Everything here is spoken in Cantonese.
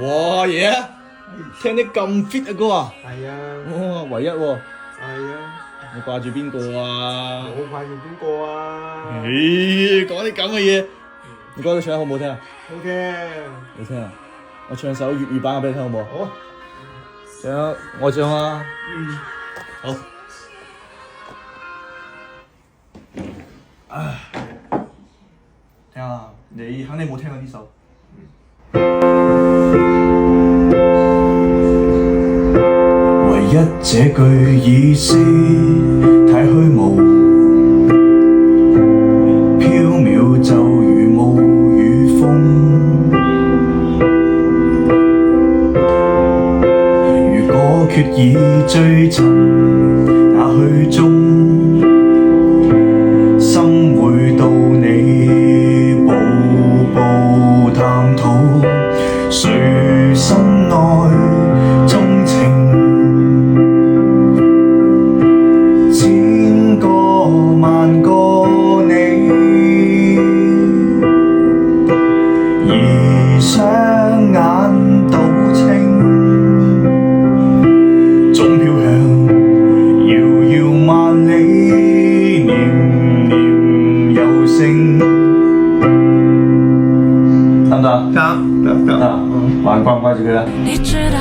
哇爺，聽得咁 fit 啊哥啊！係啊，哇，唯一喎，係啊，你掛住邊個啊？我掛住邊個啊？咦，講啲咁嘅嘢，你覺得唱得好唔好聽啊？好聽，好聽啊！我唱首粵語版俾你聽好唔好？好，唱，我唱啊！嗯，好。唉，聽下，你肯定冇聽過呢首。唯一這句意思太虛無，縹緲就如霧與風。如果決意追尋那虛中，心會到你步步探討，誰心內鍾情，千個萬個你，而雙眼賭清，總飄向遙遙萬里，念念有聲。得唔得？得，得，玩掛唔掛住佢啊？你知道。